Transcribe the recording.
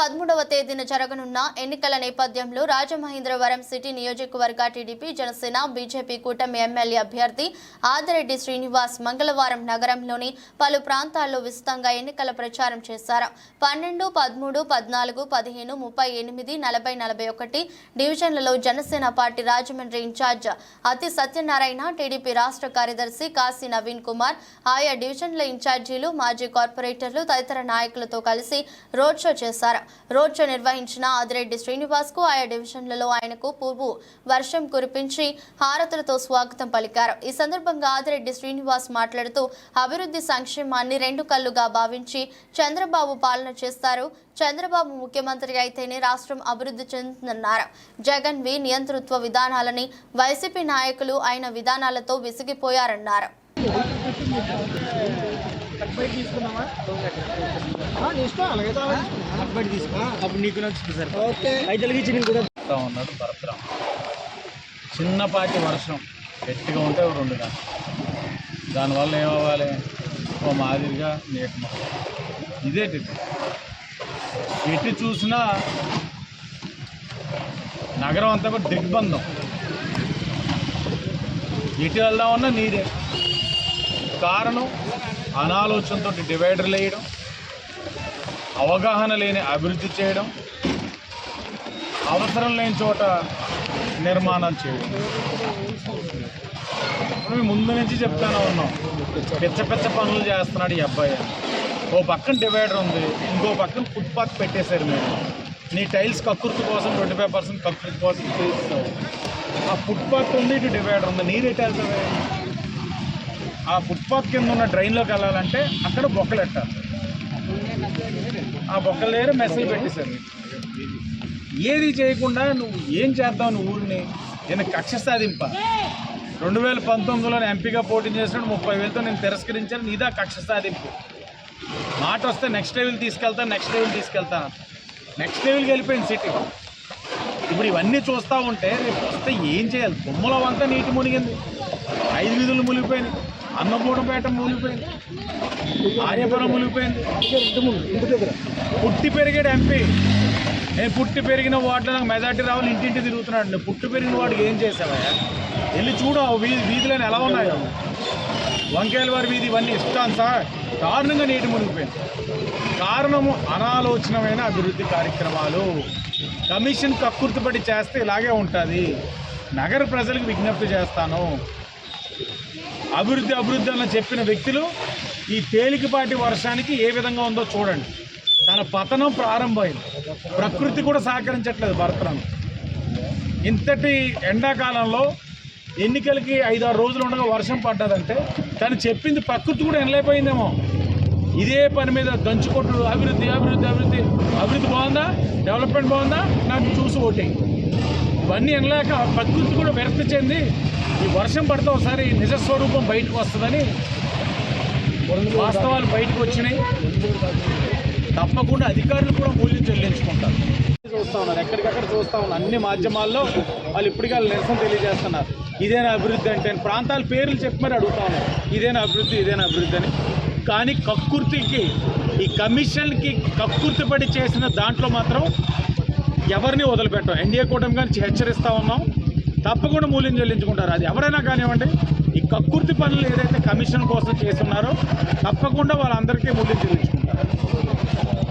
13వ తేదీన జరగనున్న ఎన్నికల నేపథ్యంలో రాజమహేంద్రవరం సిటీ నియోజకవర్గ టీడీపీ జనసేన బీజేపీ కూటమి ఎమ్మెల్యే అభ్యర్థి ఆదిరెడ్డి శ్రీనివాస్ మంగళవారం నగరంలోని పలు ప్రాంతాల్లో విస్తృతంగా ఎన్నికల ప్రచారం చేశారు. 12, 13, 14, 15, 38, 40, 41 డివిజన్లలో జనసేన పార్టీ రాజమండ్రి ఇన్ఛార్జ్ అతి సత్యనారాయణ, టీడీపీ రాష్ట్ర కార్యదర్శి కాశీ నవీన్ కుమార్, ఆయా డివిజన్ల ఇన్ఛార్జీలు, మాజీ కార్పొరేటర్లు తదితర నాయకులతో కలిసి రోడ్ షో చేశారు. రోడ్ షో నిర్వహించిన ఆదిరెడ్డి శ్రీనివాస్ కు ఆయా డివిజన్లలో ఆయనకు పువ్వు వర్షం కురిపించి హారతులతో స్వాగతం పలికారు. ఈ సందర్భంగా ఆదిరెడ్డి శ్రీనివాస్ మాట్లాడుతూ అభివృద్ధి సంక్షేమాన్ని రెండు కళ్లుగా భావించి చంద్రబాబు పాలన చేస్తారు. చంద్రబాబు ముఖ్యమంత్రి అయితేనే రాష్ట్రం అభివృద్ధి చెందుతుందన్నారు. జగన్ వి నియంతృత్వ విధానాలని వైసీపీ నాయకులు ఆయన విధానాలతో విసిగిపోయారన్నారు. చిన్నపాటి వర్షం గట్టిగా ఉంటే 2 గంటలు, దానివల్ల ఏమవ్వాలి, ఓ మాదిరిగా నీటి ఇదేంటి ఎట్టి చూసినా నగరం అంతా కూడా దిగ్బంధం. ఎటు వెళ్దామన్నా నీరే. కారణం అనాలోచనతో డివైడర్లు వేయడం, అవగాహన లేని అభివృద్ధి చేయడం, అవసరం లేని చోట నిర్మాణం చేయడం. మేము ముందు నుంచి చెప్తానే ఉన్నాం, పెద్ద పనులు చేస్తున్నాడు ఈ అబ్బాయి. ఓ పక్కన డివైడర్ ఉంది, ఇంకో పక్కన ఫుట్పాత్ పెట్టేశారు. మీరు నీ టైల్స్ కక్కుర్తి కోసం 25% కక్కుర్తి కోసం తీస్తావు. ఆ ఫుట్పాత్ ఉంది, ఇటు డివైడర్ ఉంది, నీరు ఎటు వెళ్తుంది? ఆ ఫుట్పాత్ కింద ఉన్న డ్రైన్లోకి వెళ్ళాలంటే అక్కడ బొక్కలు పెట్టాలి. ఆ బొక్కల దగ్గర మెసేజ్ పెట్టేశారు. ఏది చేయకుండా నువ్వు ఏం చేద్దావు? నువ్వు ఊరిని నేను కక్ష సాధింప 2019లో ఎంపీగా పోటీ చేసినప్పుడు 30,000తో నేను తిరస్కరించాను. నీదా కక్ష సాధింపు. మాట వస్తే నెక్స్ట్ లెవెల్ తీసుకెళ్తాను, నెక్స్ట్ లెవెల్కి వెళ్ళిపోయింది సిటీ. ఇప్పుడు ఇవన్నీ చూస్తూ ఉంటే రేపు వస్తే ఏం చేయాలి? బొమ్మలో అంతా నీటి మునిగింది, 5 వీధులు మునిగిపోయింది, అన్నపూర్ణపేట మునిగిపోయింది, ఆర్యపురం మునిగిపోయింది. పుట్టి పెరిగాడు ఎంపీ. నేను పుట్టి పెరిగిన వాటిలో నాకు మెజార్టీ రావాలి, ఇంటింటి తిరుగుతున్నాడు. నేను పుట్టి పెరిగిన వాడికి ఏం చేసావా? వెళ్ళి చూడు వీధిలో ఎలా ఉన్నాయో. వంకాయల వారి వీధి ఇవన్నీ ఇష్టాను సార్, దారుణంగా నీటి మునిగిపోయింది. కారణము అనాలోచనమైన అభివృద్ధి కార్యక్రమాలు. కమిషన్ కక్కుర్తిపడి చేస్తే ఇలాగే ఉంటుంది. నగర ప్రజలకు విజ్ఞప్తి చేస్తాను, అభివృద్ధి అని చెప్పిన వ్యక్తులు ఈ తేలికపాటి వర్షానికి ఏ విధంగా ఉందో చూడండి. తన పతనం ప్రారంభమైంది. ప్రకృతి కూడా సహకరించట్లేదు భరతనం. ఇంతటి ఎండాకాలంలో ఎన్నికలకి 5-6 రోజులు ఉండగా వర్షం పడ్డదంటే తను చెప్పింది ప్రకృతి కూడా ఎనలేకపోయిందేమో. ఇదే పని మీద దంచుకొట్టు అభివృద్ధి బాగుందా, డెవలప్మెంట్ బాగుందా, నాకు చూసి ఓటింగ్ ఇవన్నీ ఎనలేక ప్రకృతి కూడా విరక్తి చెంది ఈ వర్షం పడితే ఒకసారి నిజస్వరూపం బయటకు వస్తుందని వాస్తవాలు బయటకు వచ్చినాయి. తప్పకుండా అధికారులు కూడా మూల్యం చెల్లించుకుంటారు. చూస్తూ ఉన్నారు, ఎక్కడికక్కడ చూస్తూ ఉన్నారు. అన్ని మాధ్యమాల్లో వాళ్ళు ఇప్పటికీ నిరసన తెలియజేస్తున్నారు. ఇదేనా అభివృద్ధి అంటే? ప్రాంతాల పేర్లు చెప్పి మరి అడుగుతా ఉన్నారు, ఇదేనా అభివృద్ధి అని. కానీ కక్కుర్తికి, ఈ కమిషన్కి కక్కుర్తి పడి చేసిన దాంట్లో మాత్రం ఎవరిని వదిలిపెట్టాం. ఎన్డీఏ కూటమి కానీ హెచ్చరిస్తూ ఉన్నాం, తప్పకుండా మూల్యం చెల్లించుకుంటారు. అది ఎవరైనా కానివ్వండి. ఈ కక్కుర్తి పనులు ఏదైతే కమిషన్ కోసం చేస్తున్నారో తప్పకుండా వాళ్ళందరికీ మూల్యం చెల్లించుకుంటారు.